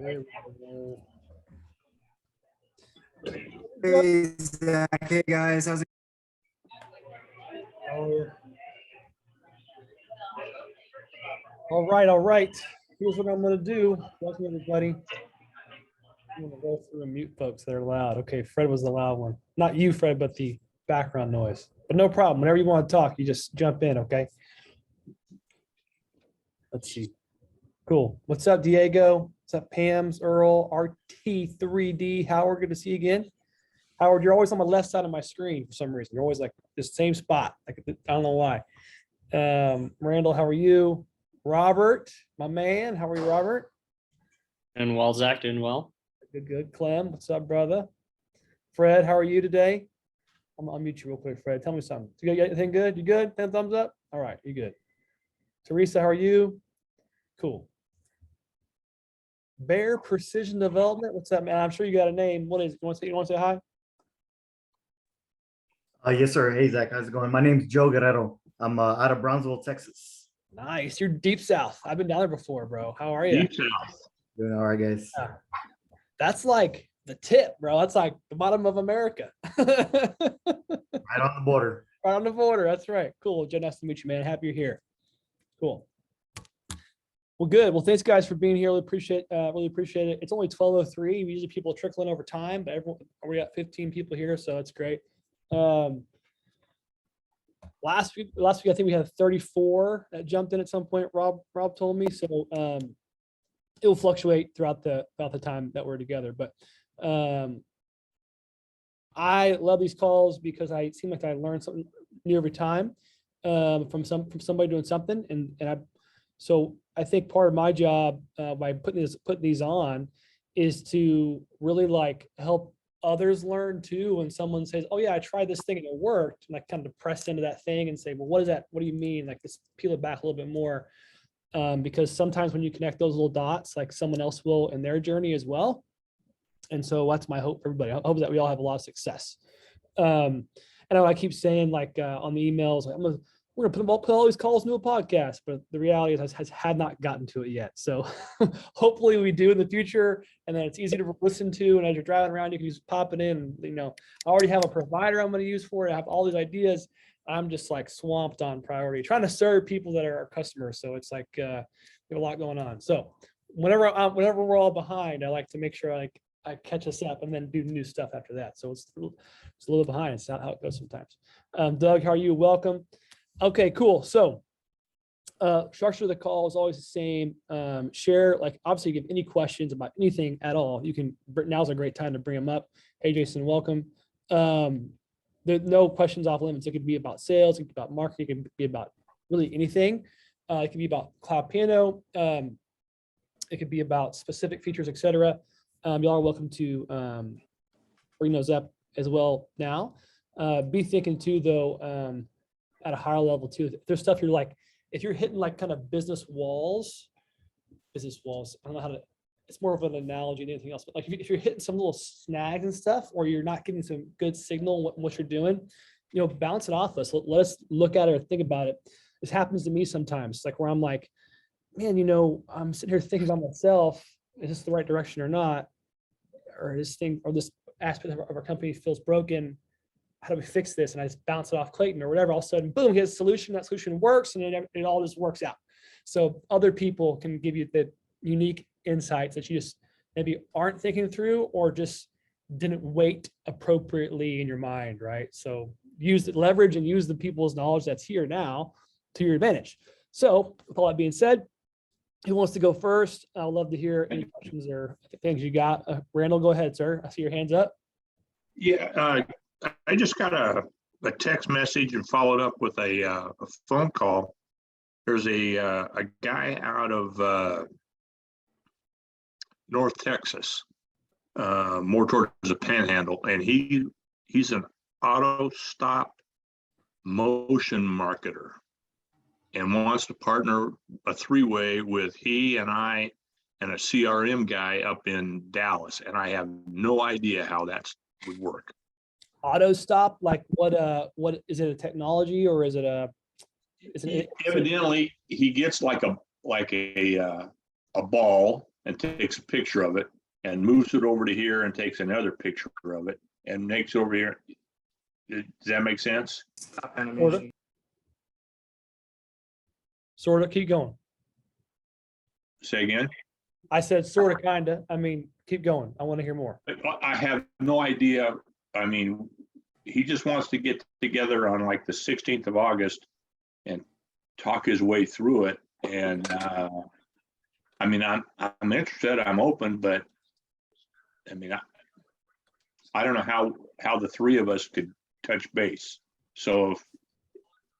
Hey, Zach. Hey, guys. How's it All right. Here's what I'm going to do. Welcome, everybody. I'm going to go through and mute folks that are loud. Okay, Fred was the loud one. Not you, Fred, but the background noise. But no problem. Whenever you want to talk, you just jump in, okay? Let's see. Cool. What's up, Diego? What's up, Pam's, Earl, RT3D? Howard, good to see you again. Howard, you're always on the left side of my screen for some reason. You're always like this same spot. Like, I don't know why. Randall, how are you? Robert, my man, how are you, Robert? Doing well, Zach, doing well. Good. Clem, what's up, brother? Fred, how are you today? I'll mute you real quick, Fred. Tell me something. You got anything good? You good? 10 thumbs up? All right, you good. Teresa, how are you? Cool. Bear Precision Development, what's up, man? I'm sure you got a name. What is it? You want to say hi? Yes, sir. Hey, Zach. How's it going? My name's Joe Guerrero. I'm out of Brownsville, Texas. Nice. You're deep south. I've been down there before, bro. How are you? Deep south. Doing all right, guys. That's like the tip, bro. That's like the bottom of America. Right on the border. Right on the border. That's right. Cool. Joe, nice to meet you, man. Happy you're here. Cool. Well, good. Well, thanks, guys, for being here. Really appreciate it. It's only 12:03. Usually people are trickling over time, but we got 15 people here, so that's great. Last week, I think we had 34 that jumped in at some point. Rob told me, so it will fluctuate throughout the time that we're together. But I love these calls because I seem like I learn something new every time from somebody doing something, so I think part of my job by putting these on is to really like help others learn too. When someone says, "Oh yeah, I tried this thing and it worked," and I kind of press into that thing and say, "Well, what is that? What do you mean?" Like, just peel it back a little bit more, because sometimes when you connect those little dots, like someone else will in their journey as well. And so that's my hope for everybody. I hope that we all have a lot of success. And I keep saying, like on the emails, like, we're gonna put all these calls into a podcast, but the reality is I had not gotten to it yet. So hopefully we do in the future, and then it's easy to listen to. And as you're driving around, you can just pop it in. I already have a provider I'm going to use for it. I have all these ideas. I'm just like swamped on priority, trying to serve people that are our customers. So it's like we have a lot going on. So whenever we're all behind, I like to make sure I catch us up and then do new stuff after that. So it's a little behind. It's not how it goes sometimes. Doug, how are you? Welcome. Okay, cool. So structure of the call is always the same. Share, like, obviously, if you have any questions about anything at all, you can, now's a great time to bring them up. Hey, Jason, welcome. There's no questions off limits. It could be about sales, it could be about marketing, it could be about really anything. It could be about CloudPano. It could be about specific features, etc. Y'all are welcome to bring those up as well now. Be thinking too, though, at a higher level too. If there's stuff you're like, if you're hitting like kind of business walls, I don't know how to, it's more of an analogy than anything else, but like if you're hitting some little snags and stuff, or you're not getting some good signal in what you're doing, bounce it off us. Let us look at it or think about it. This happens to me sometimes, like where I'm like, man, I'm sitting here thinking about myself, is this the right direction or not? Or this thing, or this aspect of our company feels broken. How do we fix this? And I just bounce it off Clayton or whatever. All of a sudden, boom, he has a solution. That solution works, and it all just works out. So other people can give you the unique insights that you just maybe aren't thinking through, or just didn't weight appropriately in your mind, right? So leverage and use the people's knowledge that's here now to your advantage. So with all that being said, who wants to go first? I'd love to hear any questions or things you got. Randall, go ahead, sir. I see your hands up. Yeah, I just got a text message and followed up with a phone call. There's a guy out of North Texas, more towards the Panhandle, and he's an auto stop motion marketer and wants to partner a three-way with he and I and a CRM guy up in Dallas, and I have no idea how that would work. Auto stop, like what is it, a technology, or is it evidently he gets like a ball and takes a picture of it and moves it over to here and takes another picture of it and makes it over here. Does that make sense? Stop animation. Sort of, keep going. Say again? I said sort of, kinda. I mean, keep going. I want to hear more. I have no idea. I mean, he just wants to get together on like the 16th of August and talk his way through it. And I mean, I'm interested, I'm open, but I mean, I don't know how the three of us could touch base. So if,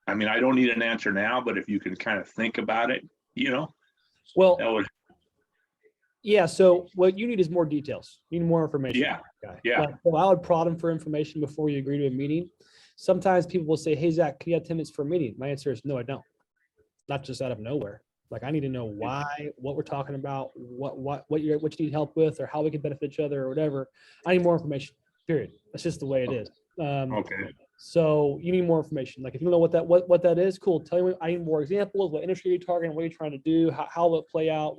I mean, I don't need an answer now, but if you can kind of think about it, you know, Well, that would, yeah, so what you need is more details. You need more information. Yeah, Okay. yeah. Like, well, I would prod them for information before you agree to a meeting. Sometimes people will say, hey, Zach, can you have 10 minutes for a meeting? My answer is no, I don't. Not just out of nowhere. Like, I need to know why, what we're talking about, what you need help with, or how we can benefit each other or whatever. I need more information, period. That's just the way it is. okay. So you need more information. Like, if you don't know what that is, cool. Tell me, I need more examples, what industry you're targeting, what you're trying to do, how will it play out?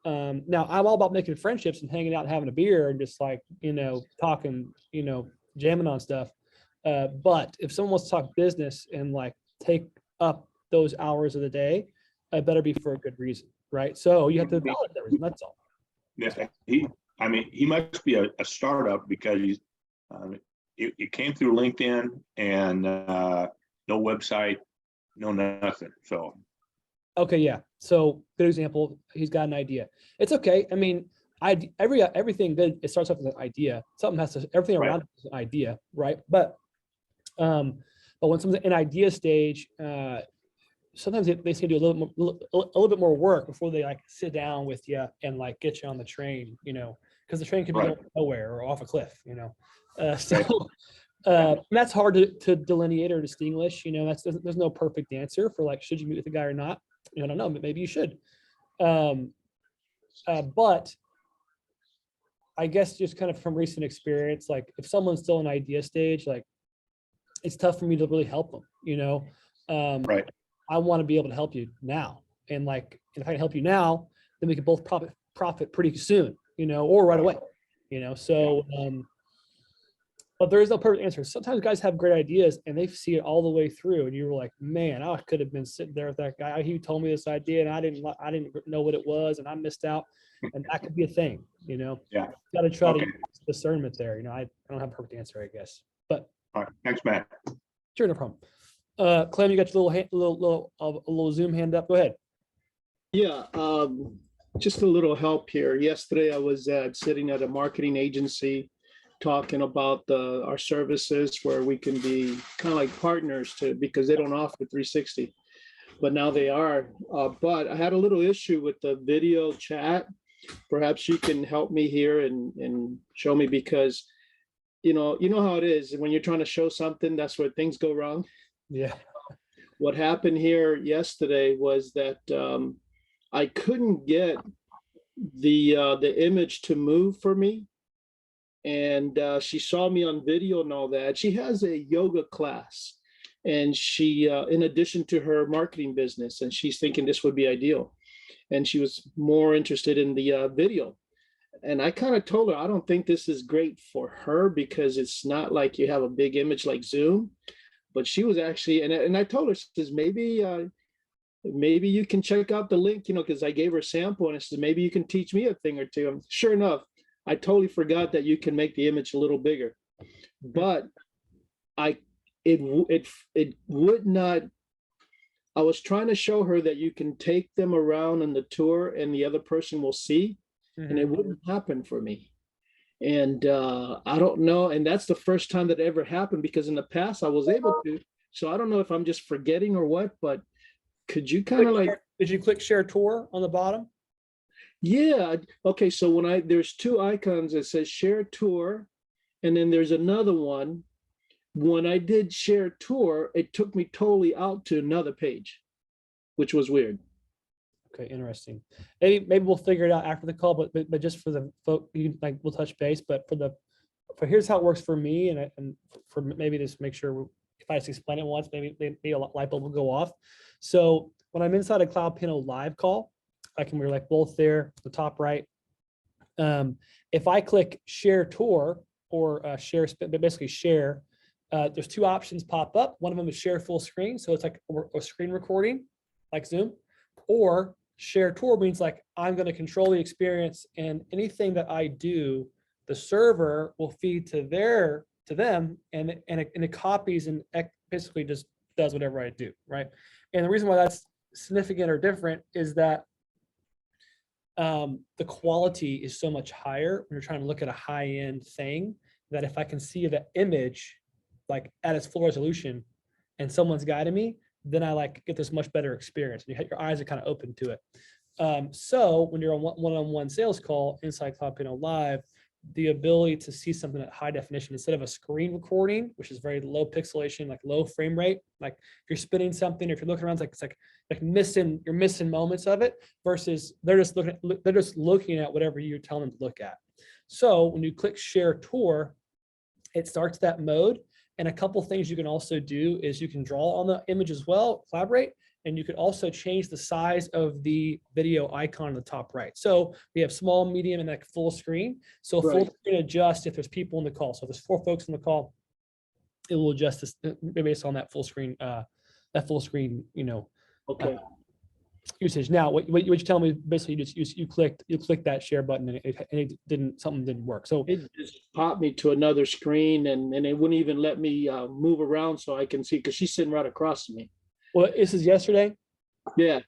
Now I'm all about making friendships and hanging out and having a beer and just like, talking, jamming on stuff. But if someone wants to talk business and like take up those hours of the day, it better be for a good reason, right? So you have to acknowledge that reason, that's all. Yeah, he must be a startup because he's, it came through LinkedIn and no website, no nothing. So. Okay, yeah. So good example. He's got an idea. It's okay. I mean, everything good. It starts off with an idea. Everything around it is an idea, right? But when someone's in idea stage, sometimes they seem to do a little bit more work before they like sit down with you and like get you on the train, because the train could be Right. going nowhere or off a cliff, and that's hard to delineate or distinguish. There's no perfect answer for like, should you meet with the guy or not? I don't know, but maybe you should. But I guess just kind of from recent experience, like if someone's still in idea stage, like it's tough for me to really help them, Right. I want to be able to help you now. And like, if I can help you now, then we can both profit pretty soon, or right away, but there is no perfect answer. Sometimes guys have great ideas and they see it all the way through. And you're like, man, I could have been sitting there with that guy. He told me this idea and I didn't know what it was and I missed out. And that could be a thing, Yeah. Got to try to Okay. use discernment there. I don't have a perfect answer, I guess. But All right. Thanks, Matt. sure, no problem. Clem, you got your little Zoom hand up. Go ahead. Yeah, just a little help here. Yesterday, I was sitting at a marketing agency talking about our services where we can be kind of like partners because they don't offer 360, but now they are. But I had a little issue with the video chat. Perhaps you can help me here and show me because, you know how it is when you're trying to show something, that's where things go wrong. Yeah. What happened here yesterday was that I couldn't get the image to move for me. And she saw me on video and all that. She has a yoga class and she, in addition to her marketing business, and she's thinking this would be ideal. And she was more interested in the video. And I kind of told her, I don't think this is great for her because it's not like you have a big image like Zoom. But she was actually, and I told her, she says, maybe you can check out the link, because I gave her a sample and it says, maybe you can teach me a thing or two. And sure enough, I totally forgot that you can make the image a little bigger, but it would not. I was trying to show her that you can take them around on the tour and the other person will see, and it wouldn't happen for me. And I don't know. And that's the first time that ever happened because in the past I was able to. So I don't know if I'm just forgetting or what, but could you kind of like. Did you click share tour on the bottom? Yeah. Okay. So there's two icons that says share tour, and then there's another one. When I did share tour, it took me totally out to another page, which was weird. Okay, interesting. Maybe we'll figure it out after the call, but just for the folk, we'll touch base. But here's how it works for me, and for maybe just make sure if I just explain it once, maybe a light bulb will go off. So when I'm inside a CloudPano live call, we're like both there, the top right. If I click share tour or basically share, there's two options pop up. One of them is share full screen. So it's like a screen recording, like Zoom, or share tour means like I'm going to control the experience, and anything that I do, the server will feed to them, and it copies and basically just does whatever I do, right? And the reason why that's significant or different is that the quality is so much higher when you're trying to look at a high-end thing, that if I can see the image like at its full resolution and someone's guiding me, then I like get this much better experience. And your eyes are kind of open to it. So when you're on one-on-one sales call inside CloudPano Live, the ability to see something at high definition instead of a screen recording, which is very low pixelation, like low frame rate, like if you're spinning something, or if you're looking around, it's like you're missing moments of it, versus they're just looking at whatever you're telling them to look at. So when you click share tour, it starts that mode. And a couple things you can also do is you can draw on the image as well, collaborate, and you could also change the size of the video icon in the top right. So we have small, medium, and like full screen. So full screen adjusts if there's people in the call. So if there's 4 folks in the call, it will adjust this based on that full screen, usage. Now, what you tell me, basically, you clicked that share button, and something didn't work. So it just popped me to another screen, and it wouldn't even let me move around so I can see, because she's sitting right across from me. Well, this is yesterday. Yeah.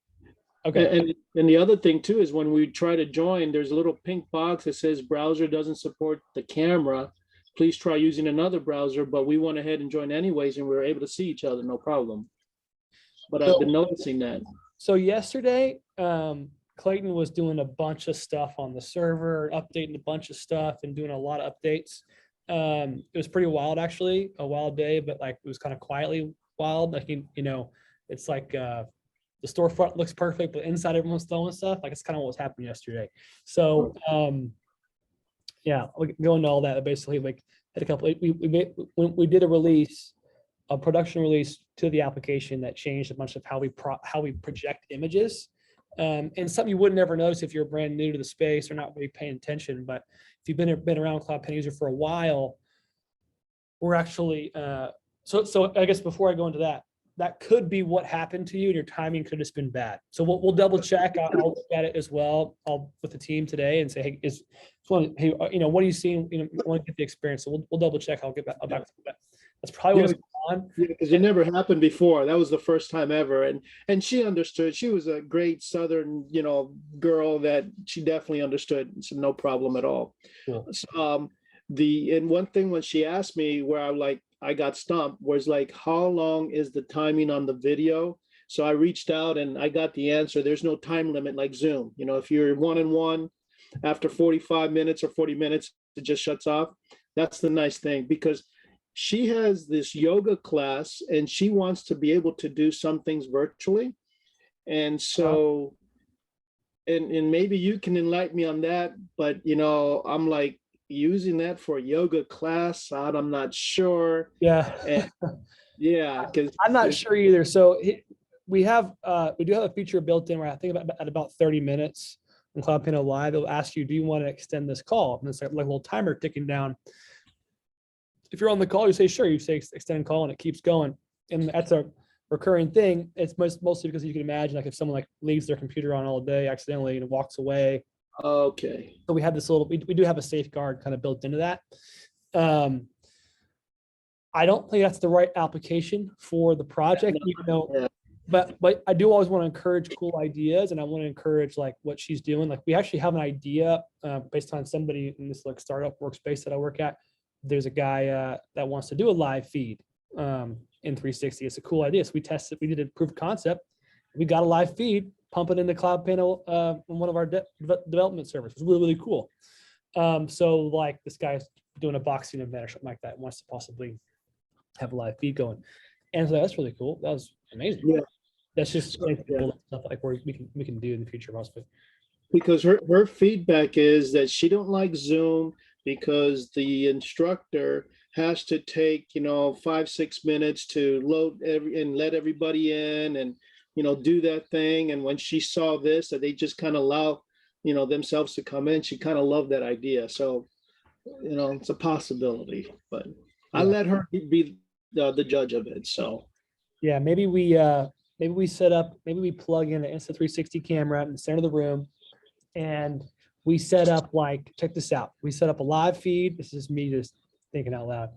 Okay. And the other thing too is when we try to join, there's a little pink box that says browser doesn't support the camera. Please try using another browser. But we went ahead and joined anyways, and we were able to see each other, no problem. But I've been noticing that. So yesterday, Clayton was doing a bunch of stuff on the server, updating a bunch of stuff and doing a lot of updates. It was pretty wild, actually, a wild day, but like it was kind of quietly wild. Like, it's like the storefront looks perfect, but inside everyone's throwing stuff. Like it's kind of what was happening yesterday. So yeah, we can go into all that. Basically, like had a couple. We did a production release to the application that changed a bunch of how we project images. And something you would never notice if you're brand new to the space or not really paying attention. But if you've been around CloudPano user for a while, we're actually so I guess before I go into that could be what happened to you, and your timing could have just been bad. So we'll double check. I'll look at it as well. I'll with the team today and say, hey, what are you seeing? I want to get the experience. So we'll double check. I'll get back. That's probably what's going on. Yeah, because it never happened before. That was the first time ever. And she understood. She was a great Southern, girl that she definitely understood. So no problem at all. Cool. And one thing when she asked me where I got stumped was like, how long is the timing on the video? So I reached out and I got the answer. There's no time limit like Zoom. If you're one-on-one, after 45 minutes or 40 minutes, it just shuts off. That's the nice thing, because she has this yoga class and she wants to be able to do some things virtually. And so, and maybe you can enlighten me on that, but I'm like, using that for a yoga class, I'm not sure. Yeah. Yeah, because I'm not sure either. So we do have a feature built in where I think at about 30 minutes in CloudPano Live, it'll ask you, do you want to extend this call? And it's like a little timer ticking down. If you're on the call, you say, sure, you say extend call, and it keeps going. And that's a recurring thing. It's mostly because you can imagine, like if someone like leaves their computer on all day accidentally and walks away. Okay. So we have this we do have a safeguard kind of built into that. I don't think that's the right application for the project, even though, but I do always want to encourage cool ideas, and I want to encourage like what she's doing. Like we actually have an idea based on somebody in this like startup workspace that I work at. There's a guy that wants to do a live feed in 360. It's a cool idea. So we tested, we did a proof of concept. We got a live feed, pump it into CloudPano on one of our development servers. It was really, really cool. So like this guy's doing a boxing event or something like that, wants to possibly have a live feed going. And so that's really cool. That was amazing. Yeah. That's just stuff like we can do in the future possibly. Because her feedback is that she don't like Zoom because the instructor has to take 5-6 minutes to load and let everybody in, and do that thing. And when she saw this, that they just kind of allow, themselves to come in, she kind of loved that idea. So, it's a possibility, but I Yeah. let her be the judge of it. So, Yeah, maybe we plug in an Insta360 camera in the center of the room, and we set up, like, check this out. We set up a live feed. This is me just thinking out loud.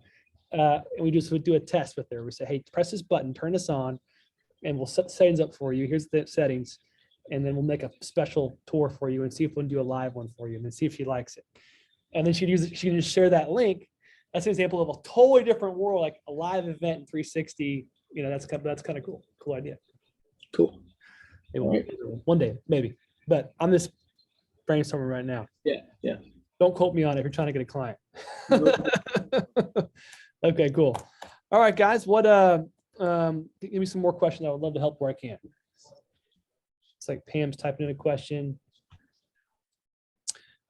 And we do a test with her. We say, hey, press this button, turn this on, and we'll set the settings up for you. Here's the settings. And then we'll make a special tour for you and see if we can do a live one for you, and then see if she likes it. And then she can just share that link. That's an example of a totally different world, like a live event in 360. That's kind of cool. Cool idea. cool. Maybe one day, maybe. But I'm just brainstorming right now. Yeah. Don't quote me on it if you're trying to get a client. Okay, cool. All right, guys. Give me some more questions. I would love to help where I can. It's like Pam's typing in a question.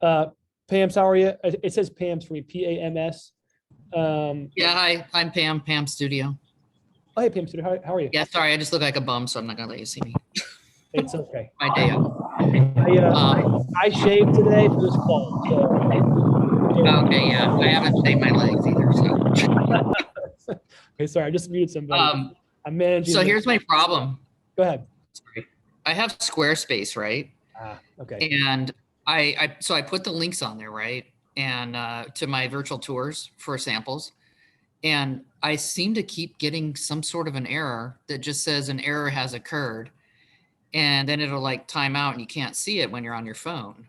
Pam's, how are you? It says Pam's for me, P-A-M-S. Yeah, hi, I'm Pam Studio. Oh, hey, Pam, how are you? Yeah, sorry, I just look like a bum, so I'm not gonna let you see me. It's okay. My day off. I shaved today for this call. So. Okay, yeah, I haven't shaved my legs either, so. Okay, sorry, I just muted somebody. I'm managing. So here's my problem. Go ahead. Sorry. I have Squarespace, right? Okay. And so I put the links on there, right? And to my virtual tours for samples. And I seem to keep getting some sort of an error that just says an error has occurred. And then it'll like time out and you can't see it when you're on your phone.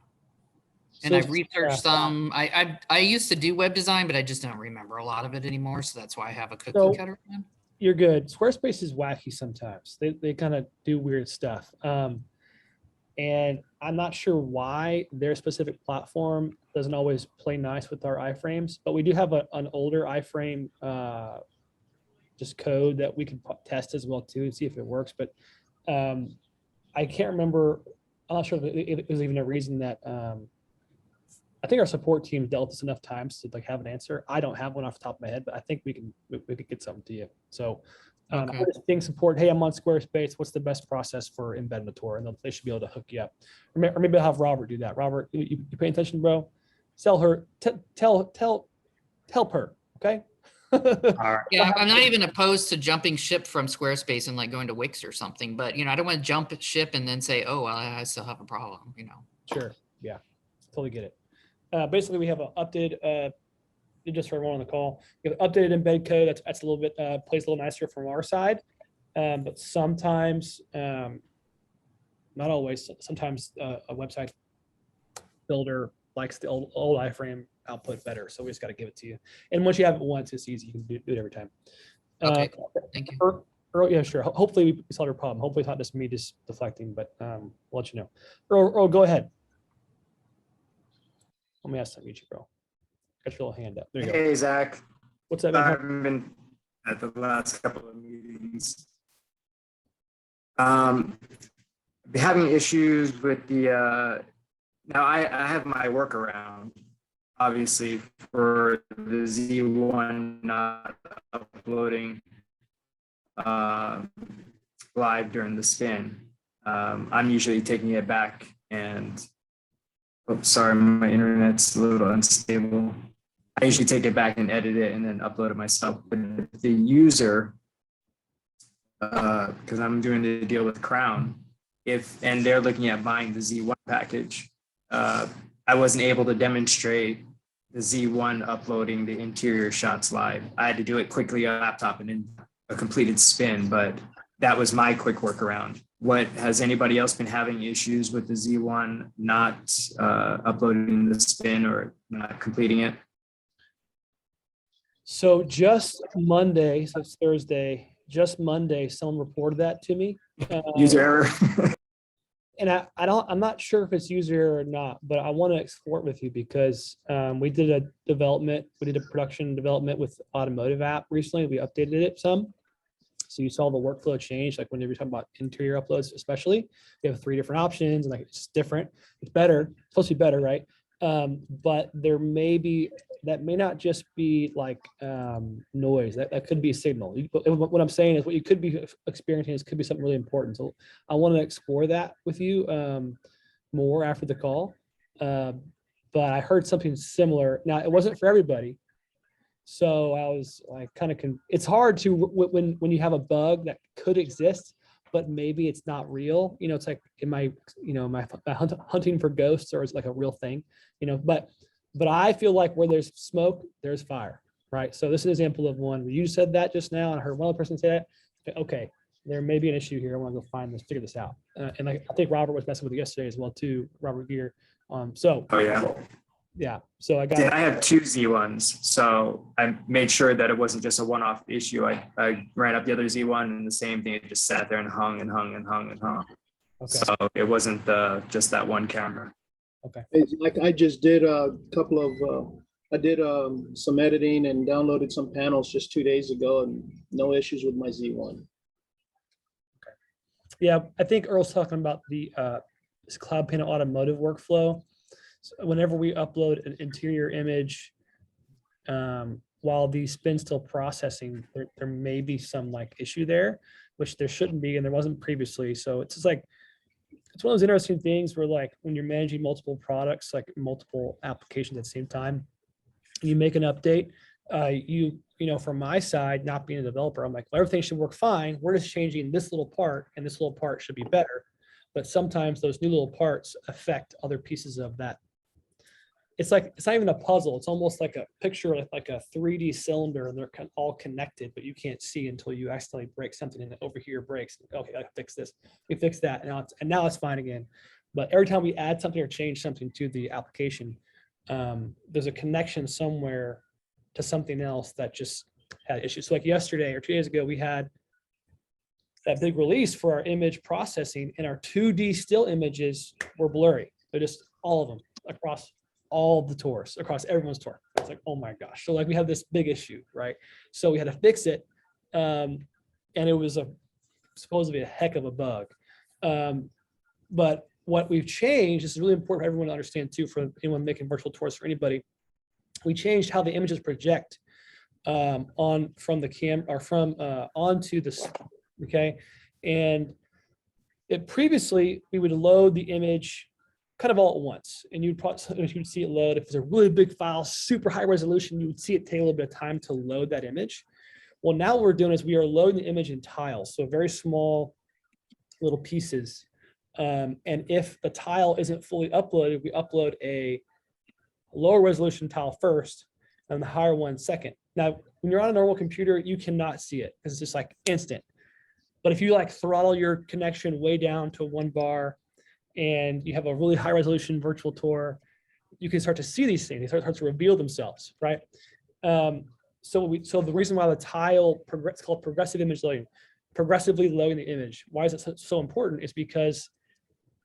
And I've researched some. I used to do web design, but I just don't remember a lot of it anymore. So that's why I have a cookie cutter one. You're good. Squarespace is wacky sometimes. They kind of do weird stuff. And I'm not sure why their specific platform doesn't always play nice with our iframes, but we do have an older iframe just code that we can test as well too and see if it works. But I can't remember. I'm not sure if it was even a reason that I think our support team dealt this enough times to like have an answer. I don't have one off the top of my head, but I think we could get something to you. So Okay. I'm just being support. Hey, I'm on Squarespace. What's the best process for embedding a tour? And they should be able to hook you up. Or maybe I'll have Robert do that. Robert, you pay attention, bro? Sell her. Help her. Okay. All right. Yeah, I'm not even opposed to jumping ship from Squarespace and like going to Wix or something, but I don't want to jump ship and then say, oh, well, I still have a problem, Sure. Yeah. Totally get it. Basically, we have an updated, just for everyone on the call, we have updated embed code. That's a little bit, plays a little nicer from our side. But sometimes, not always, sometimes a website builder likes the old iframe output better. So we just got to give it to you. And once you have it once, it's easy. You can do it every time. Okay, thank you. Earl, yeah, sure. Hopefully we solved your problem. Hopefully it's not just me just deflecting, but we'll let you know. Earl, go ahead. Let me ask something, bro. Got your little hand up. There you go. Hey, Zach. What's up, man? I've been at the last couple of meetings. Been having issues with the, now I have my workaround, obviously, for the Z1 not uploading live during the spin. I'm usually taking it back and, oops, sorry, my internet's a little unstable. I usually take it back and edit it and then upload it myself. But the user, because I'm doing the deal with Crown, and they're looking at buying the Z1 package, I wasn't able to demonstrate the Z1 uploading the interior shots live. I had to do it quickly on a laptop and in a completed spin, but that was my quick workaround. Has anybody else been having issues with the Z1 not uploading the spin or not completing it? So just Monday, so it's Thursday, just Monday, someone reported that to me. User error. And I'm not sure if it's user error or not, but I want to explore it with you because we did a production development with automotive app recently. We updated it some. So you saw the workflow change, like when you're talking about interior uploads, especially. We have 3 different options, and like it's different. It's better. It's supposed to be better, right? But there may be that may not just be like noise. That could be a signal. What I'm saying is what you could be experiencing is could be something really important. So I want to explore that with you more after the call. But I heard something similar. Now it wasn't for everybody. So I was like it's hard to when you have a bug that could exist, but maybe it's not real. You know, it's like in my hunting for ghosts, or it's like a real thing, you know, but I feel like where there's smoke, there's fire, right? So this is an example of one. You said that just now, and I heard one other person say that. Okay, there may be an issue here. I want to go figure this out. And I think Robert was messing with it yesterday as well too, Robert Gear. So Oh, yeah. yeah, so I got. I have two Z1s, so I made sure that it wasn't just a one-off issue. I ran up the other Z1 and the same thing. It just sat there and hung and hung and hung and hung. Okay. So it wasn't just that one camera. It's like I just did a couple of, I did some editing and downloaded some panels just 2 days ago, and no issues with my Z1. Yeah, I think Earl's talking about the this CloudPano automotive workflow. So whenever we upload an interior image, while the spin's still processing, there may be some like issue there, which there shouldn't be, and there wasn't previously. So it's just like, it's one of those interesting things where like when you're managing multiple products, like multiple applications at the same time, you make an update, you know, from my side, not being a developer, I'm like, well, everything should work fine. We're just changing this little part, and this little part should be better. But sometimes those new little parts affect other pieces of that. It's like, it's not even a puzzle. It's almost like a picture, like a 3D cylinder, and they're all connected, but you can't see until you accidentally break something, and over here breaks. Okay, I fix this. We fix that, and now it's fine again. But every time we add something or change something to the application, there's a connection somewhere to something else that just had issues. So like yesterday or 2 days ago, we had that big release for our image processing, and our 2D still images were blurry. They're just all of them across all the tours, across everyone's tour. It's like, oh my gosh. So like we have this big issue, right? So we had to fix it. And it was supposedly a heck of a bug. But what we've changed, this is really important for everyone to understand too, for anyone making virtual tours, for anybody, we changed how the images project from the cam or from onto this, okay? And it previously, we would load the image kind of all at once, and you'd see it load. If it's a really big file, super high resolution, you would see it take a little bit of time to load that image. Well, now what we're doing is we are loading the image in tiles, so very small little pieces. And if the tile isn't fully uploaded, we upload a lower resolution tile first and the higher one second. Now, when you're on a normal computer, you cannot see it because it's just like instant. But if you like throttle your connection way down to 1 bar and you have a really high resolution virtual tour, you can start to see these things. They start to reveal themselves, right? So the reason why the tile, it's called progressive image loading, progressively loading the image. Why is it so important? Is because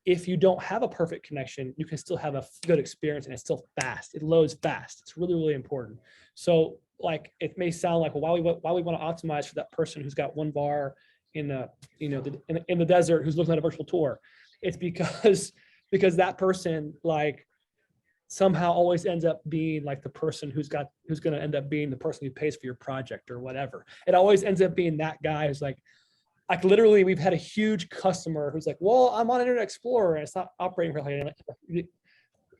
if you don't have a perfect connection, you can still have a good experience, and it's still fast. It loads fast. It's really, really important. So like, it may sound like, well, why we want to optimize for that person who's got 1 bar in the, you know, in the desert, who's looking at a virtual tour. It's because that person like somehow always ends up being like the person who's going to end up being the person who pays for your project or whatever. It always ends up being that guy who's like literally, we've had a huge customer who's like, well, I'm on Internet Explorer and it's not operating correctly.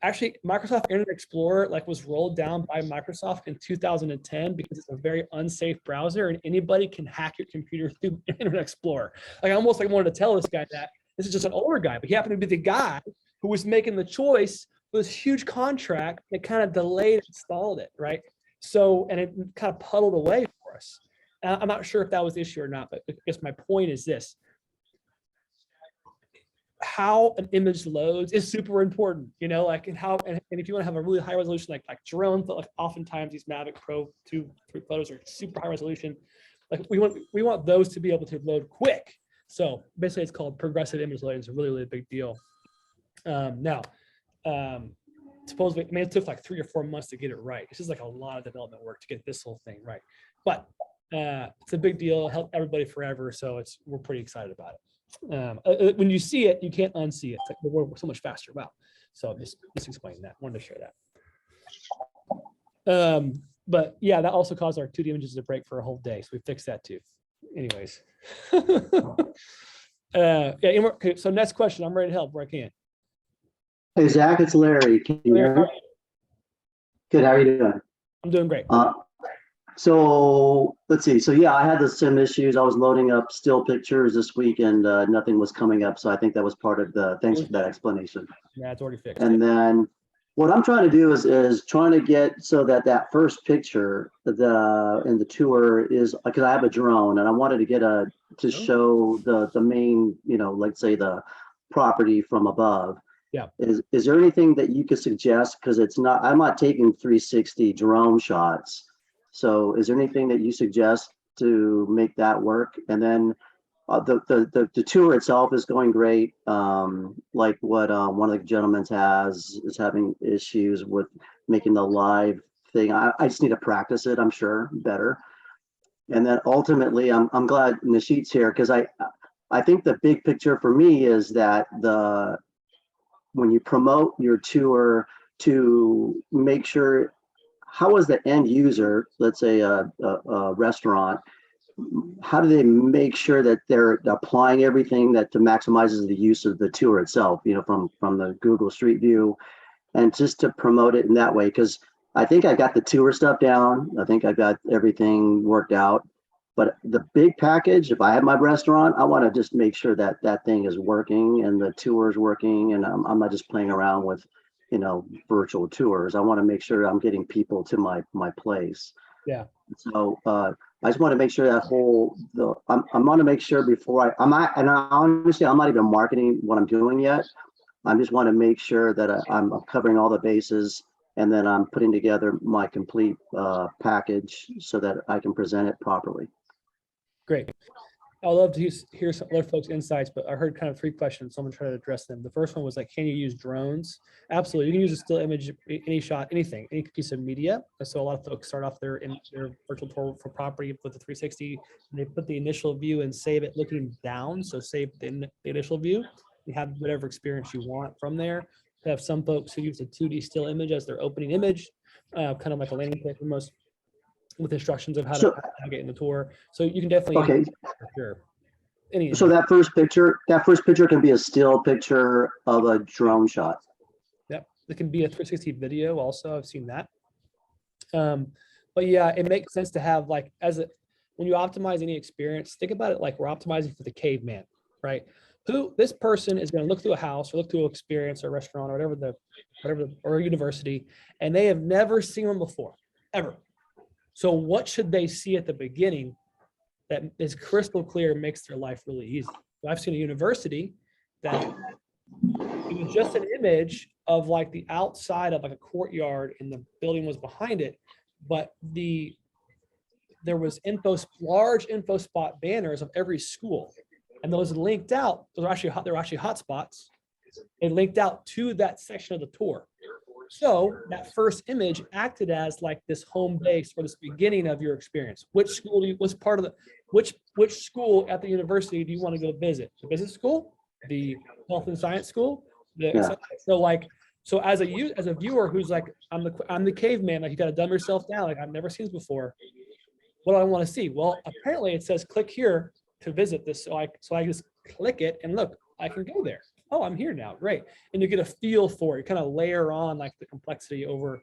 Actually, Microsoft Internet Explorer like was rolled down by Microsoft in 2010 because it's a very unsafe browser, and anybody can hack your computer through Internet Explorer. Like I almost like wanted to tell this guy that this is just an older guy, but he happened to be the guy who was making the choice for this huge contract that kind of delayed and stalled it, right? So, and it kind of puddled away for us. I'm not sure if that was the issue or not, but I guess my point is this. How an image loads is super important, you know, like, and if you want to have a really high resolution, like drones, but like oftentimes these Mavic Pro 2, 3 photos are super high resolution. Like we want those to be able to load quick. So basically it's called progressive image loading. It's a really, really big deal. Supposedly, I mean, it took like 3 or 4 months to get it right. It's just like a lot of development work to get this whole thing right. But it's a big deal, help everybody forever. So we're pretty excited about it. When you see it, you can't unsee it. It's like we're so much faster. Wow. So just explaining that. Wanted to share that. But yeah, that also caused our 2D images to break for a whole day. So we fixed that too. Anyways. Yeah, okay, so next question. I'm ready to help where I can. Hey, Zach, it's Larry. Can you hear me? Good, how are you doing? I'm doing great. So let's see. So yeah, I had the sim issues. I was loading up still pictures this week and nothing was coming up. So I think that was part of the, thanks for that explanation. Yeah, it's already fixed. And then what I'm trying to do is trying to get so that that first picture in the tour is, because I have a drone and I wanted to get to show the main, let's say the property from above. Yeah. Is there anything that you could suggest? Because I'm not taking 360 drone shots. So is there anything that you suggest to make that work? And then the tour itself is going great. Like what one of the gentlemen is having issues with making the live thing. I just need to practice it, I'm sure, better. And then ultimately, I'm glad Nishit's here, because I think the big picture for me is that when you promote your tour, to make sure, how is the end user, let's say a restaurant, how do they make sure that they're applying everything that to maximizes the use of the tour itself, from the Google Street View, and just to promote it in that way? Because I think I got the tour stuff down. I think I got everything worked out. But the big package, if I have my restaurant, I want to just make sure that that thing is working and the tour is working, and I'm not just playing around with, virtual tours. I want to make sure I'm getting people to my place. Yeah. So I just want to make sure that I want to make sure before I'm not even marketing what I'm doing yet. I just want to make sure that I'm covering all the bases, and then I'm putting together my complete package so that I can present it properly. Great. I'd love to hear some other folks' insights, but I heard kind of 3 questions, so I'm gonna try to address them. The first one was like, can you use drones? Absolutely. You can use a still image, any shot, anything, any piece of media. So a lot of folks start off their virtual tour for property with the 360, and they put the initial view and save it looking down. So save the initial view. You have whatever experience you want from there. We have some folks who use a 2D still image as their opening image, kind of like a landing page almost, with instructions of how to get in the tour. So you can definitely, okay. For sure. So that first picture can be a still picture of a drone shot. Yep, it can be a 360 video also. I've seen that. But yeah, it makes sense to have like when you optimize any experience, think about it like we're optimizing for the caveman, right? This person is going to look through a house or look through an experience or a restaurant or whatever or a university, and they have never seen one before, ever. So what should they see at the beginning that is crystal clear, makes their life really easy? So I've seen a university that it was just an image of like the outside of like a courtyard and the building was behind it, but there was large info spot banners of every school, and those linked out. They're actually hotspots. They linked out to that section of the tour. So that first image acted as like this home base for this beginning of your experience. Which school which school at the university do you want to go visit? The business school, the health and science school. So as a viewer who's like, I'm the caveman, like you got to dumb yourself down. Like I've never seen this before. What do I want to see? Well, apparently it says click here to visit this. So I just click it and look, I can go there. Oh, I'm here now. Great. And you get a feel for it. You kind of layer on like the complexity over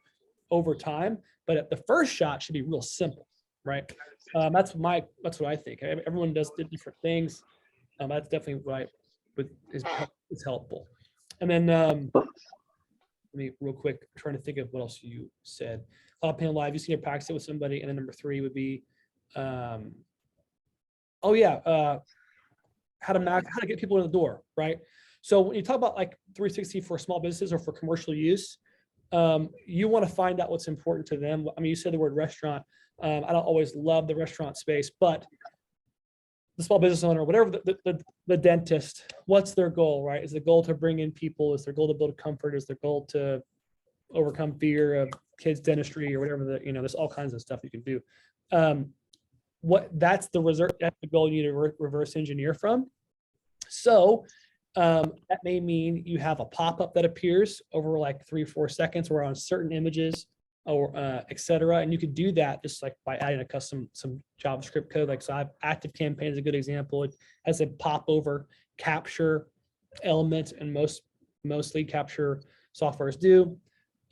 time. But the first shot should be real simple, right? That's what I think. Everyone does different things. That's definitely what is helpful. And then let me real quick, I'm trying to think of what else you said. CloudPano Live, you see your practice it with somebody, and then number 3 would be, how to get people in the door, right? So when you talk about like 360 for small businesses or for commercial use, you want to find out what's important to them. I mean, you said the word restaurant. I don't always love the restaurant space, but the small business owner, whatever the dentist, what's their goal, right? Is the goal to bring in people? Is their goal to build comfort? Is their goal to overcome fear of kids dentistry or whatever there's all kinds of stuff you can do. That's the goal you need to reverse engineer from. So that may mean you have a pop-up that appears over like 3 or 4 seconds, where on certain images or et cetera. And you could do that just like by adding some JavaScript code. Like, so I've Active Campaign is a good example. It has a popover capture element, and most lead capture softwares do.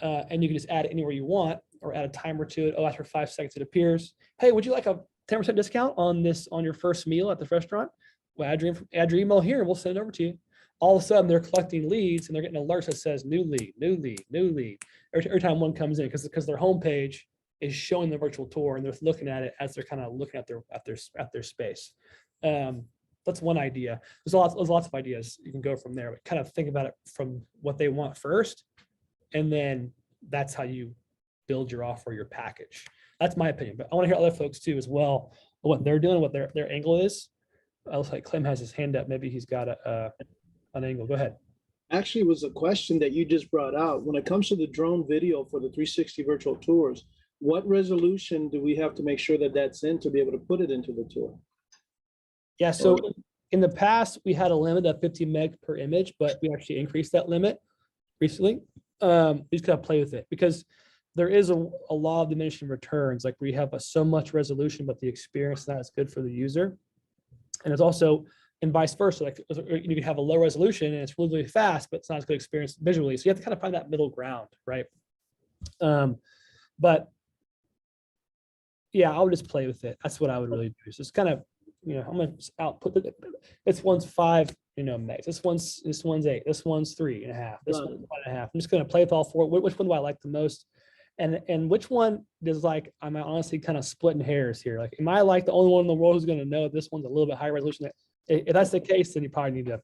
And you can just add it anywhere you want, or add a timer to it. Oh, after 5 seconds, it appears. Hey, would you like a 10% discount on your first meal at the restaurant? Well, add your email here and we'll send it over to you. All of a sudden they're collecting leads and they're getting alerts that says new lead, new lead, new lead every time one comes in, because their homepage is showing the virtual tour and they're looking at it as they're kind of looking at their space. That's one idea. There's lots of ideas you can go from there, but kind of think about it from what they want first, and then that's how you build your offer, your package. That's my opinion, but I want to hear other folks too as well, what they're doing, what their angle is. I looks like Clem has his hand up. Maybe he's got an angle. Go ahead. Actually, it was a question that you just brought out. When it comes to the drone video for the 360 virtual tours, what resolution do we have to make sure that that's in to be able to put it into the tour? Yeah, so in the past, we had a limit of 50 meg per image, but we actually increased that limit recently. We just gotta play with it because there is a law of diminishing returns. Like, we have so much resolution, but the experience is not as good for the user. And it's also, and vice versa, like you can have a low resolution and it's really, really fast, but it's not as good experience visually. So you have to kind of find that middle ground, right? But yeah, I would just play with it. That's what I would really do. So it's kind of, I'm gonna output this one's 5, megs. This one's 8. This one's 3.5. This one's 1.5. I'm just gonna play with all 4. Which one do I like the most? And which one is, like, I'm honestly kind of splitting hairs here. Like, am I like the only one in the world who's gonna know this one's a little bit higher resolution? If that's the case, then you probably need to,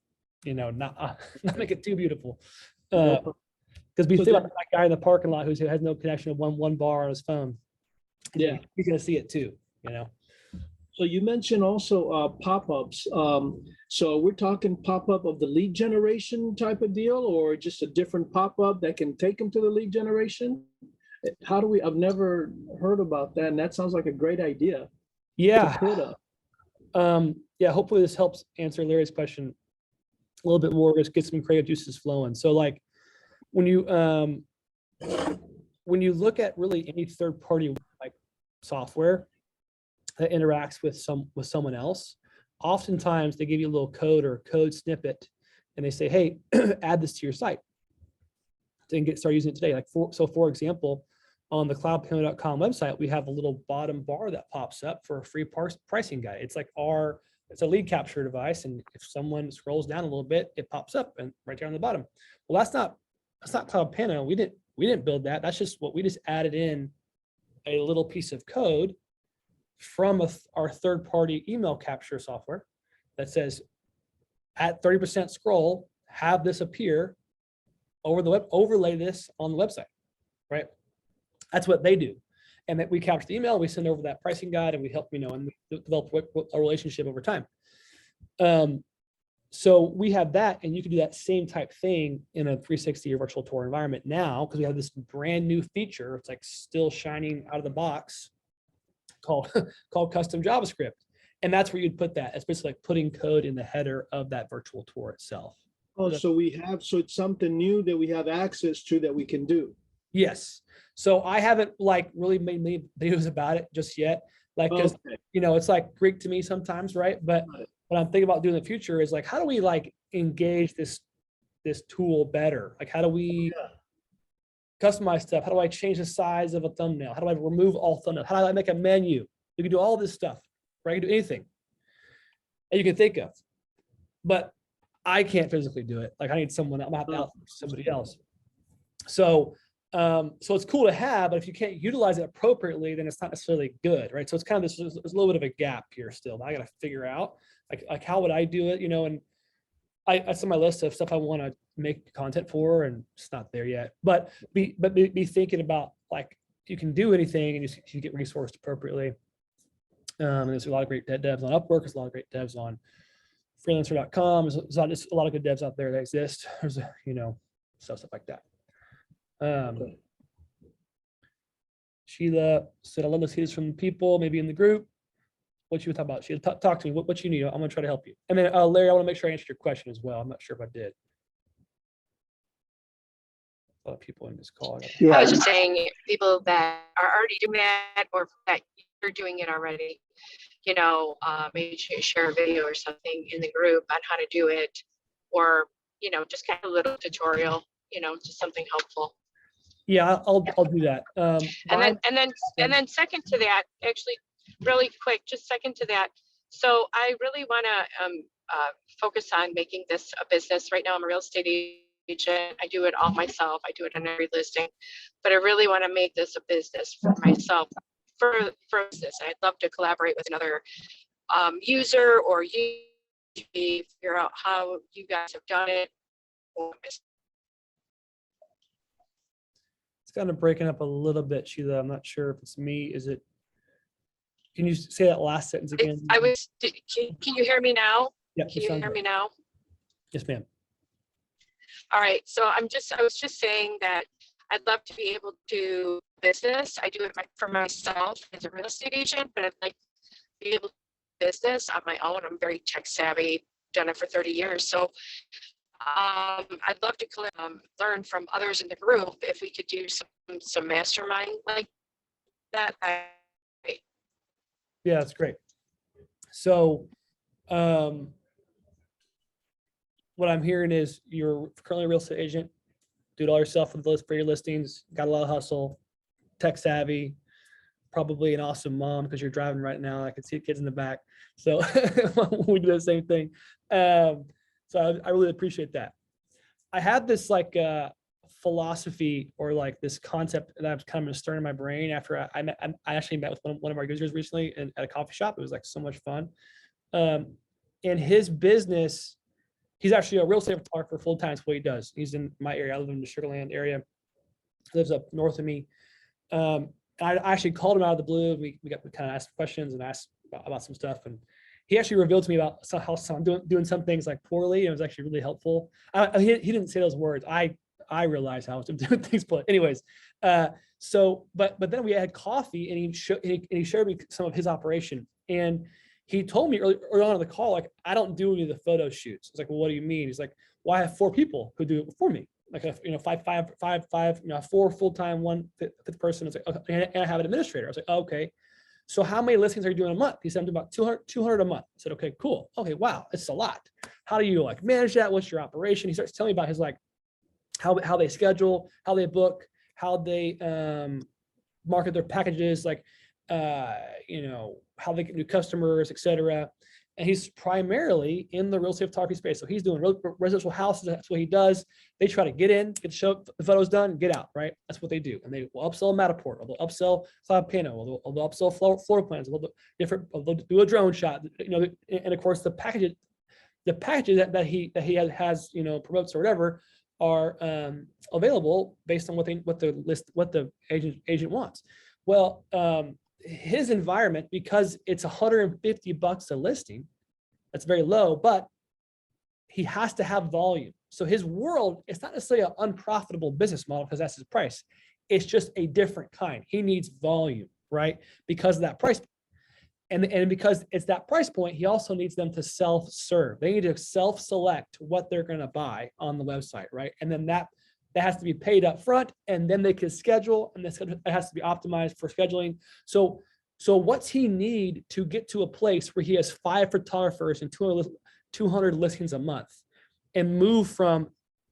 not make it too beautiful. Because we think about that guy in the parking lot who has no connection to one bar on his phone. Yeah, he's gonna see it too. So you mentioned also pop-ups. So we're talking pop-up of the lead generation type of deal, or just a different pop-up that can take them to the lead generation? I've never heard about that, and that sounds like a great idea. Yeah. Yeah, Hopefully this helps answer Larry's question a little bit more, just get some creative juices flowing. So, like, when you look at really any third-party like software that interacts with someone else, oftentimes they give you a little code or code snippet and they say, hey, add this to your site and start using it today. Like, for example, on the cloudpano.com website, we have a little bottom bar that pops up for a free pricing guide. It's like it's a lead capture device, and if someone scrolls down a little bit, it pops up and right there on the bottom. Well, that's not CloudPano. We didn't build that. That's just what we just added in, a little piece of code from our third-party email capture software that says, at 30% scroll, have this appear over the web, overlay this on the website, right? That's what they do. And that we capture the email, we send over that pricing guide, and we help, and we develop a relationship over time. So we have that, and you can do that same type thing in a 360 or virtual tour environment now, because we have this brand new feature. It's like still shining out of the box called custom JavaScript. And that's where you'd put that. It's basically like putting code in the header of that virtual tour itself. Oh, so it's something new that we have access to that we can do. Yes. So I haven't really made many videos about it just yet. Like, because it's like Greek to me sometimes, right? But what I'm thinking about doing in the future is, like, how do we engage this tool better? Like, how do we customize stuff? How do I change the size of a thumbnail? How do I remove all thumbnails? How do I make a menu? You can do all this stuff, right? You can do anything that you can think of, but I can't physically do it. Like, I need someone. I'm gonna have to outsource somebody else. So it's cool to have, but if you can't utilize it appropriately, then it's not necessarily good, right? So it's kind of there's a little bit of a gap here still that I got to figure out. Like how would I do it? And that's on my list of stuff I want to make content for, and it's not there yet. But be thinking about, like, you can do anything, and you get resourced appropriately. There's a lot of great devs on Upwork. There's a lot of great devs on freelancer.com. There's just a lot of good devs out there that exist. There's stuff like that. Sheila said, I love to see this from people, maybe in the group. What you talk about, Sheila? Talk to me. What you need? I'm gonna try to help you. And then Larry, I want to make sure I answered your question as well. I'm not sure if I did. A lot of people in this call. I Yeah, was just saying, people that are already doing that, or that you're doing it already, maybe share a video or something in the group on how to do it, or, just kind of a little tutorial, just something helpful. Yeah, I'll do that. And then second to that, actually, really quick, just second to that. So I really want to focus on making this a business. Right now, I'm a real estate agent. I do it all myself. I do it on every listing, but I really want to make this a business for myself. For business, I'd love to collaborate with another user, or you figure out how you guys have done it. It's kind of breaking up a little bit, Sheila. I'm not sure if it's me. Is it? Can you say that last sentence again? Can you hear me now? Yeah, Can you hear me now? Yes, ma'am. All right. So I was just saying that I'd love to be able to do business. I do it for myself as a real estate agent, but I'd like to be able to do business on my own. I'm very tech savvy, done it for 30 years. So I'd love to learn from others in the group if we could do some mastermind like that. Yeah, that's great. So what I'm hearing is you're currently a real estate agent, do it all yourself for your listings, got a lot of hustle, tech savvy, probably an awesome mom because you're driving right now. I can see the kids in the back. So we do the same thing. So I really appreciate that. I had this like philosophy, or like this concept that I've kind of been stirring in my brain after I actually met with one of our users recently at a coffee shop. It was like so much fun. And his business, he's actually a real estate photographer full-time. That's what he does. He's in my area. I live in the Sugar Land area. He lives up north of me. I actually called him out of the blue. We kind of asked questions and asked about some stuff. And he actually revealed to me about how I'm doing some things like poorly. And it was actually really helpful. He didn't say those words. I realized how I was doing things poorly. Anyways, but then we had coffee, and he showed me some of his operation. And he told me early on in the call, like, I don't do any of the photo shoots. It's like, well, what do you mean? He's like, well, I have 4 people who do it for me. Like, five, 4 full-time, 1 fifth person. It's like, okay, and I have an administrator. I was like, oh, okay. So how many listings are you doing a month? He said, I'm doing about 200 a month. I said, okay, cool. Okay, wow, it's a lot. How do you like manage that? What's your operation? He starts telling me about his like how they schedule, how they book, how they market their packages, like how they get new customers, etc. And he's primarily in the real estate photography space. So he's doing residential houses. That's what he does. They try to get in, get the photos done, get out, right? That's what they do. And they will upsell Matterport, or they'll upsell CloudPano, or they'll upsell floor plans, they'll do a drone shot, and of course the packages that he has, promotes or whatever, are available based on what the agent wants. Well, his environment, because it's $150 a listing, that's very low, but he has to have volume. So his world, it's not necessarily an unprofitable business model because that's his price. It's just a different kind. He needs volume, right? Because of that price. And because it's that price point, he also needs them to self-serve. They need to self-select what they're going to buy on the website, right? And then that has to be paid up front, and then they can schedule, and it has to be optimized for scheduling. So what's he need to get to a place where he has 5 photographers and 200 listings a month, and move from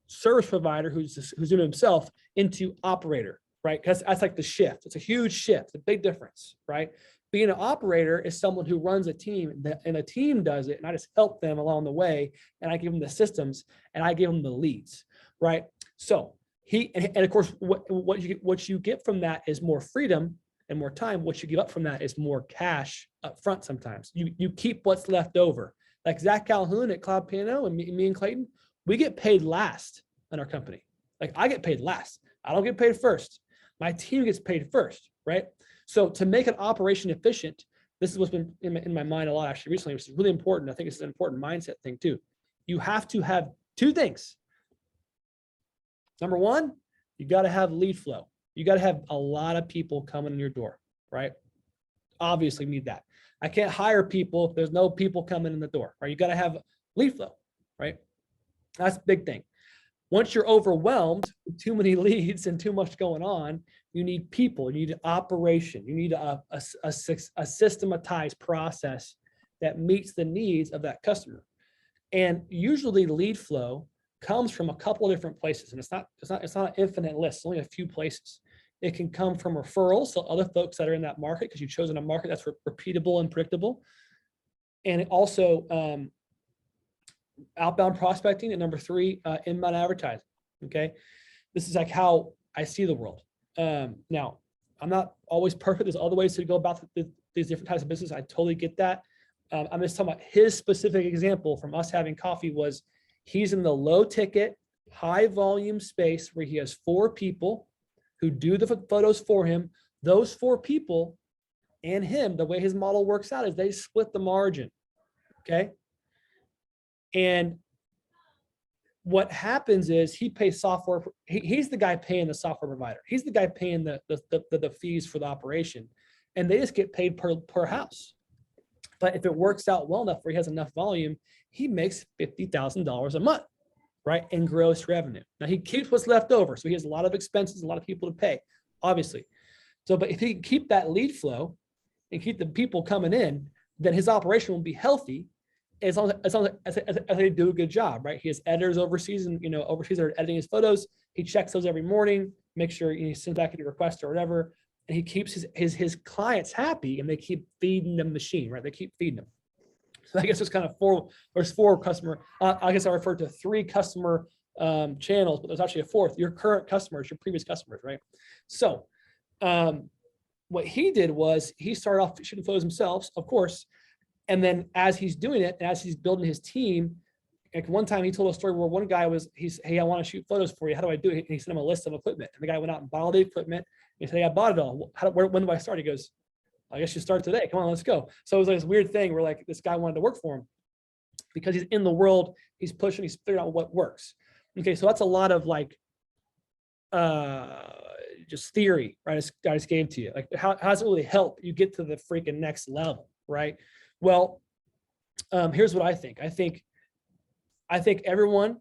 service provider who's doing it himself into operator, right? Because that's like the shift. It's a huge shift, a big difference, right? Being an operator is someone who runs a team, and a team does it, and I just help them along the way, and I give them the systems, and I give them the leads, right? So and of course, what you get from that is more freedom and more time. What you give up from that is more cash up front. Sometimes you keep what's left over. Like Zach Calhoun at CloudPano and me and Clayton, we get paid last in our company. Like, I get paid last. I don't get paid first. My team gets paid first, right? So to make an operation efficient, this is what's been in my mind a lot actually recently, which is really important. I think it's an important mindset thing too. You have to have 2 things. Number 1, you got to have lead flow. You got to have a lot of people coming in your door, right? Obviously need that. I can't hire people if there's no people coming in the door, right? You got to have lead flow, right? That's a big thing. Once you're overwhelmed with too many leads and too much going on, you need people, you need operation, you need a systematized process that meets the needs of that customer. And usually lead flow comes from a couple of different places, and it's not an infinite list, it's only a few places. It can come from referrals, so other folks that are in that market, because you've chosen a market that's repeatable and predictable. And it also outbound prospecting, and number 3, inbound advertising. Okay, this is like how I see the world. Now, I'm not always perfect. There's other ways to go about these different types of business. I totally get that. I'm just talking about his specific example from us having coffee. Was he's in the low ticket, high volume space where he has 4 people who do the photos for him. Those 4 people and him, the way his model works out is they split the margin. Okay. And what happens is he pays software. He's the guy paying the software provider. He's the guy paying the fees for the operation, and they just get paid per house. But if it works out well enough where he has enough volume, he makes $50,000 a month, right, in gross revenue. Now he keeps what's left over, so he has a lot of expenses, a lot of people to pay, obviously. So, but if he can keep that lead flow and keep the people coming in, then his operation will be healthy as long as they do a good job, right? He has editors overseas, and overseas are editing his photos. He checks those every morning, make sure he sends back any request or whatever, and he keeps his clients happy, and they keep feeding the machine, right? They keep feeding them. So I guess there's kind of 4 customer. I guess I referred to 3 customer channels, but there's actually a 4th. Your current customers, your previous customers, right? So what he did was he started off shooting photos himself, of course. And then as he's doing it, and as he's building his team, like one time he told a story where one guy hey, I want to shoot photos for you. How do I do it? And he sent him a list of equipment. And the guy went out and bought all the equipment. And he said, hey, I bought it all. When do I start? He goes, I guess you start today. Come on, let's go. So it was like this weird thing where like this guy wanted to work for him because he's in the world, he's pushing, he's figuring out what works. Okay, so that's a lot of like just theory, right? I just gave to you. Like how does it really help you get to the freaking next level, right? Well, here's what I think. I think everyone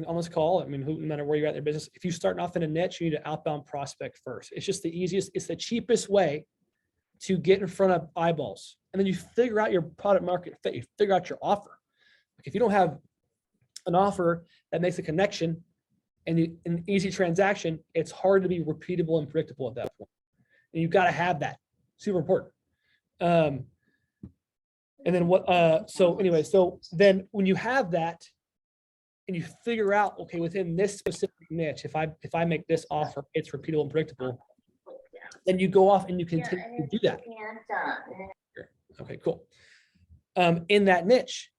on this call, I mean, no matter where you're at in their business, if you're starting off in a niche, you need to outbound prospect first. It's just the easiest, it's the cheapest way to get in front of eyeballs. And then you figure out your product market fit, you figure out your offer. Like if you don't have an offer that makes a connection and an easy transaction, it's hard to be repeatable and predictable at that point. And you've got to have that. Super important. And then so then when you have that and you figure out, okay, within this specific niche, if I make this offer, it's repeatable and predictable, then you go off and you continue to do that. Okay, cool. In that niche.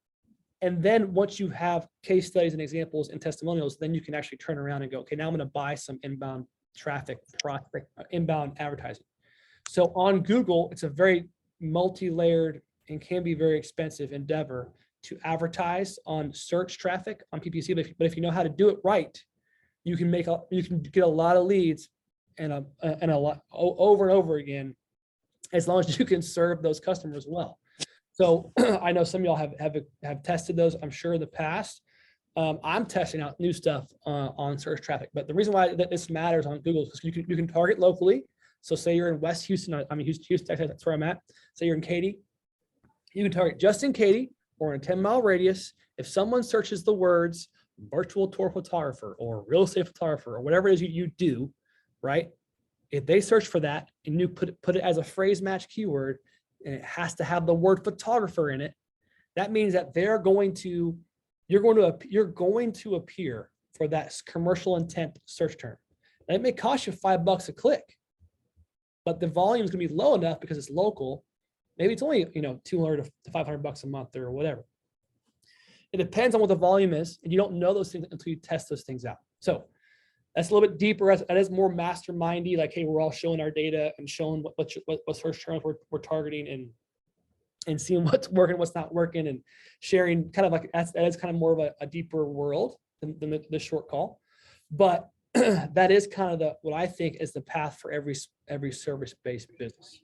And then once you have case studies and examples and testimonials, then you can actually turn around and go, okay, now I'm going to buy some inbound traffic, inbound advertising. So on Google, it's a very multi-layered and can be very expensive endeavor to advertise on search traffic on PPC. But if you know how to do it right, you can get a lot of leads and a lot over and over again, as long as you can serve those customers well. So I know some of y'all have tested those, I'm sure, in the past. I'm testing out new stuff on search traffic, but the reason why this matters on Google is because you can target locally. So say you're in West Houston, Houston, Texas, that's where I'm at. Say you're in Katy, you can target just in Katy or in a 10-mile radius. If someone searches the words virtual tour photographer or real estate photographer or whatever it is you do, right? If they search for that and you put it as a phrase match keyword, and it has to have the word photographer in it, that means that you're going to appear for that commercial intent search term. And it may cost you $5 a click, but the volume is going to be low enough because it's local. Maybe it's only, $200 to $500 a month or whatever. It depends on what the volume is, and you don't know those things until you test those things out. So that's a little bit deeper. That is more mastermindy. Like, hey, we're all showing our data and showing what search terms we're targeting and seeing what's working, what's not working, and sharing kind of like that is kind of more of a deeper world than the short call. But that is kind of what I think is the path for every service-based business.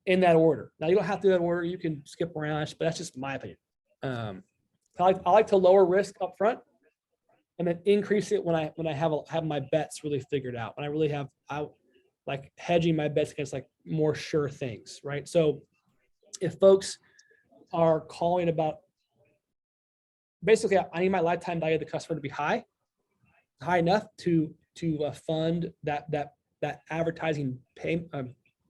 In that order. Now you don't have to do that order. You can skip around, but that's just my opinion. I like to lower risk up front and then increase it when I have my bets really figured out. When I really have like hedging my bets against like more sure things, right? So if folks are calling about, basically, I need my lifetime value of the customer to be high enough to fund that advertising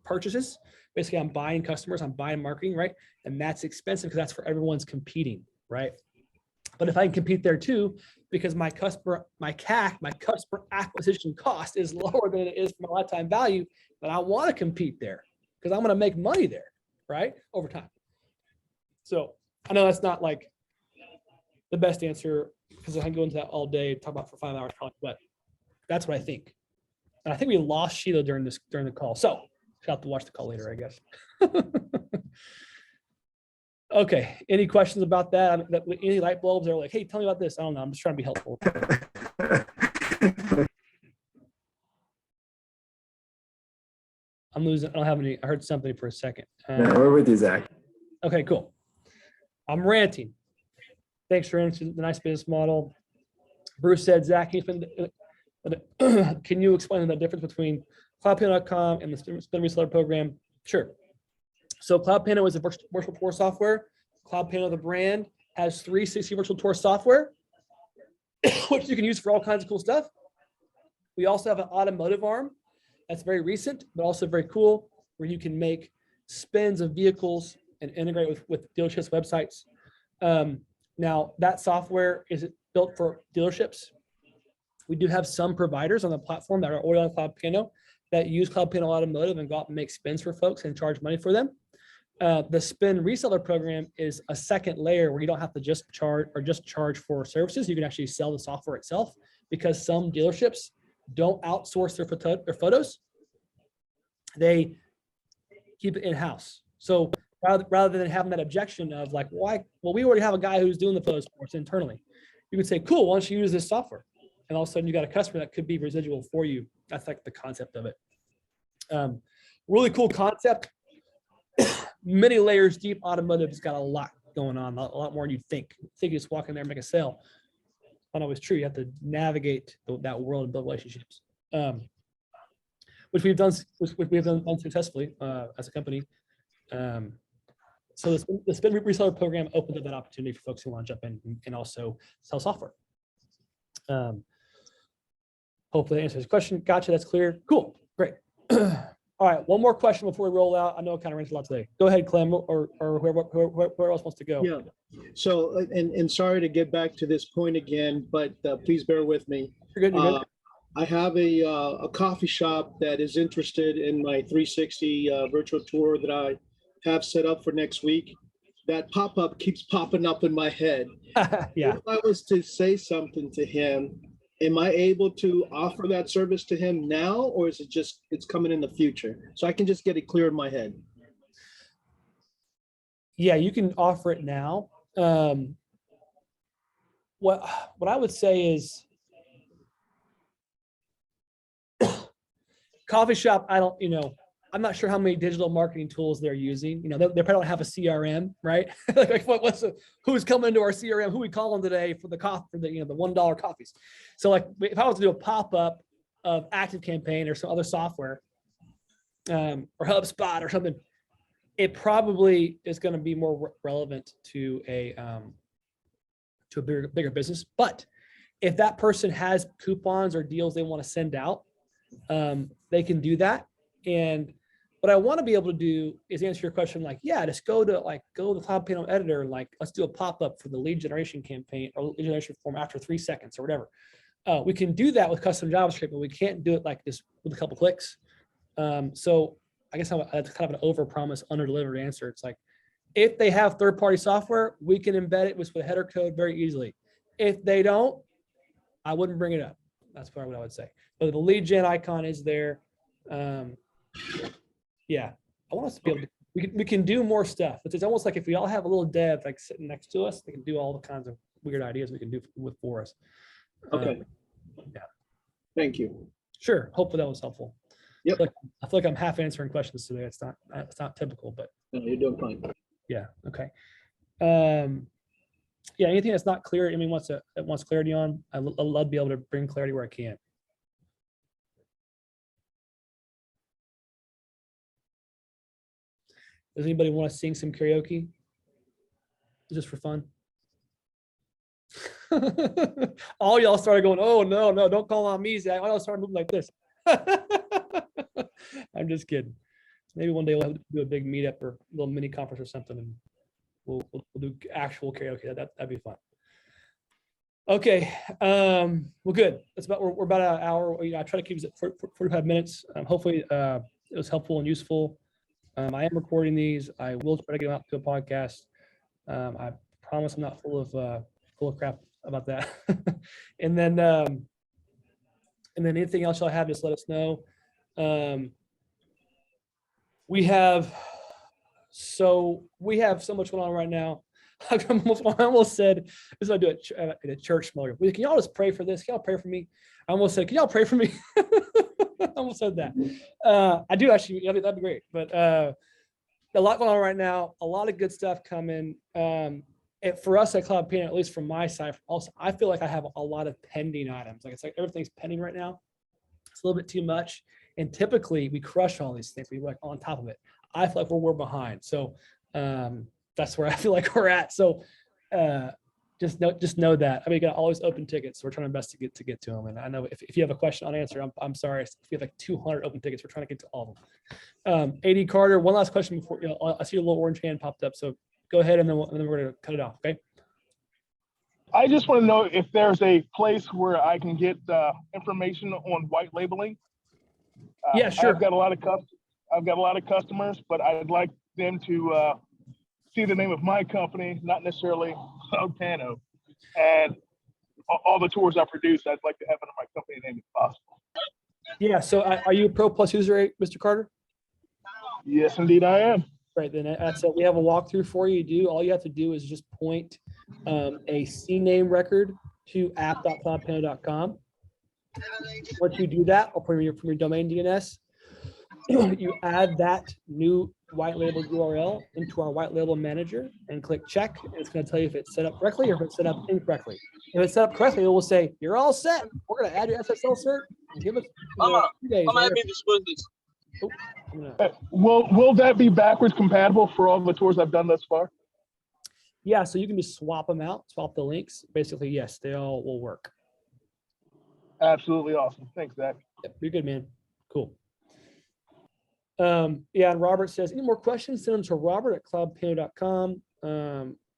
purchases. Basically, I'm buying customers, I'm buying marketing, right? And that's expensive because that's for everyone's competing, right? But if I can compete there too, because my CAC, my customer acquisition cost is lower than it is for my lifetime value, then I want to compete there because I'm going to make money there, right? Over time. So I know that's not like the best answer because I can go into that all day, talk about for 5 hours probably, but that's what I think. And I think we lost Sheila during the call. So she'll have to watch the call later, I guess. Okay, any questions about that? Any light bulbs are like, hey, tell me about this. I don't know. I'm just trying to be helpful. I'm losing. I don't have any. I heard something for a second. No, we're with you, Zach. Okay, cool. I'm ranting. Thanks for answering the nice business model. Bruce said, Zach, can you explain the difference between CloudPano.com and the spin reseller program? Sure. So CloudPano is a virtual tour software. CloudPano, the brand, has 360 virtual tour software, which you can use for all kinds of cool stuff. We also have an automotive arm that's very recent, but also very cool, where you can make spins of vehicles and integrate with dealerships' websites. Now, that software is built for dealerships. We do have some providers on the platform that are already on CloudPano that use CloudPano Automotive and go out and make spins for folks and charge money for them. The spin reseller program is a second layer where you don't have to just charge for services. You can actually sell the software itself because some dealerships don't outsource their photos. They keep it in-house. So rather than having that objection of like, why? Well, we already have a guy who's doing the photos for us internally. You could say, cool, why don't you use this software? And all of a sudden you got a customer that could be residual for you. That's like the concept of it. Really cool concept. Many layers deep. Automotive has got a lot going on, a lot more than you think. You think you just walk in there and make a sale. Not always true. You have to navigate that world and build relationships, which we've done successfully as a company. So the spin reseller program opens up that opportunity for folks who want to jump in and also sell software. Hopefully that answers the question. Gotcha. That's clear. Cool. Great. All right. One more question before we roll out. I know I kind of ranted a lot today. Go ahead, Clem, or whoever else wants to go. Yeah. So, and sorry to get back to this point again, but please bear with me. You're good. You're good. I have a coffee shop that is interested in my 360 virtual tour that I have set up for next week. That pop-up keeps popping up in my head. Yeah. If I was to say something to him, am I able to offer that service to him now, or is it just, it's coming in the future? So I can just get it clear in my head. Yeah, you can offer it now. What I would say is coffee shop, I'm not sure how many digital marketing tools they're using. They probably don't have a CRM, right? Like who's coming into our CRM? Who we calling today for the coffee, for the $1 coffees? So like if I was to do a pop-up of ActiveCampaign or some other software, or HubSpot or something, it probably is going to be more relevant to a bigger business. But if that person has coupons or deals they want to send out, they can do that. And what I want to be able to do is answer your question like, yeah, just go to the CloudPano editor and like, let's do a pop-up for the lead generation campaign or lead generation form after 3 seconds or whatever. We can do that with custom JavaScript, but we can't do it like this with a couple clicks. So I guess that's kind of an over-promise, under-delivered answer. It's like, if they have third-party software, we can embed it with header code very easily. If they don't, I wouldn't bring it up. That's probably what I would say. But the lead gen icon is there. Yeah, I want us to be able to, we can do more stuff. It's almost like if we all have a little dev like sitting next to us, they can do all the kinds of weird ideas we can do for us. Okay. Yeah. Thank you. Sure. Hopefully that was helpful. Yep. I feel like I'm half answering questions today. It's not typical, but No, you're doing fine. yeah. Okay. Yeah, anything that's not clear, I mean, wants clarity on, I love to be able to bring clarity where I can. Does anybody want to sing some karaoke? Just for fun? All y'all started going, oh, no, don't call on me, Zach. All y'all started moving like this. I'm just kidding. Maybe one day we'll have to do a big meetup or a little mini conference or something, and we'll do actual karaoke. That'd be fun. Okay, well, good. We're about an hour. I try to keep it for 45 minutes. Hopefully, it was helpful and useful. I am recording these. I will try to get them out to a podcast. I promise I'm not full of crap about that. and then anything else y'all have, just let us know. We have so much going on right now. I almost said, this is what I do at a church small group. Can y'all just pray for this? Can y'all pray for me? I almost said, can y'all pray for me? I almost said that. I do actually, that'd be great. But a lot going on right now, a lot of good stuff coming. For us at CloudPano, at least from my side, also, I feel like I have a lot of pending items. Like it's like everything's pending right now. It's a little bit too much. And typically we crush all these things. We like on top of it. I feel like we're behind. So that's where I feel like we're at. So just know that. I mean, you got always open tickets. So we're trying our best to get to them. And I know if you have a question unanswered, I'm sorry. If we have like 200 open tickets, we're trying to get to all of them. AD Carter, one last question before, I see a little orange hand popped up. So go ahead and then we're going to cut it off. Okay. I just want to know if there's a place where I can get information on white labeling. Yeah, sure. I've got a lot of customers, but I'd like them to see the name of my company, not necessarily CloudPano, and all the tours I produce. I'd like to have it in my company name if possible. Yeah. So are you a Pro Plus user, Mr. Carter? Yes, indeed, I am. Right, then that's it. We have a walkthrough for you. All you have to do is just point a CNAME record to app.cloudpano.com. Once you do that, or from your domain DNS, you add that new white label URL into our white label manager and click check. And it's going to tell you if it's set up correctly or if it's set up incorrectly. If it's set up correctly, it will say, you're all set. We're going to add your SSL cert and give us 2 days. Will that be backwards compatible for all the tours I've done thus far? Yeah, so you can just swap them out, swap the links. Basically, yes, they all will work. Absolutely awesome. Thanks, Zach. Yep, you're good, man. Cool. Yeah, and Robert says, any more questions? Send them to robert@cloudpano.com.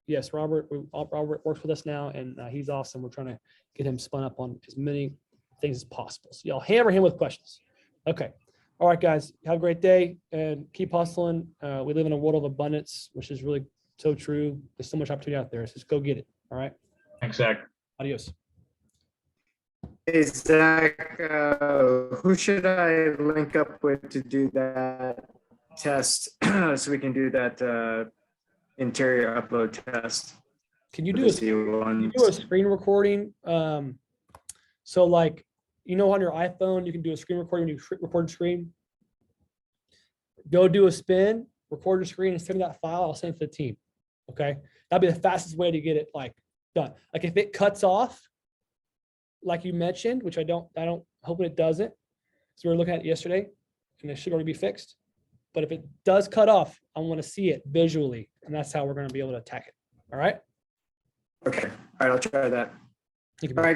Yes, Robert works with us now, and he's awesome. We're trying to get him spun up on as many things as possible. So y'all hammer him with questions. Okay. All right, guys, have a great day and keep hustling. We live in a world of abundance, which is really so true. There's so much opportunity out there. So just go get it. All right. Thanks, Zach. Adios. Hey, Zach, who should I link up with to do that test so we can do that interior upload test? Can you do a screen recording? So like, on your iPhone, you can do a screen recording when you record screen. Go do a spin, record your screen, and send me that file. I'll send it to the team. Okay, that'd be the fastest way to get it done. Like if it cuts off, like you mentioned, which I don't hoping it doesn't. So we were looking at it yesterday, and it should already be fixed. But if it does cut off, I want to see it visually, and that's how we're going to be able to attack it. All right. Okay. All right. I'll try that. Thank you. All right.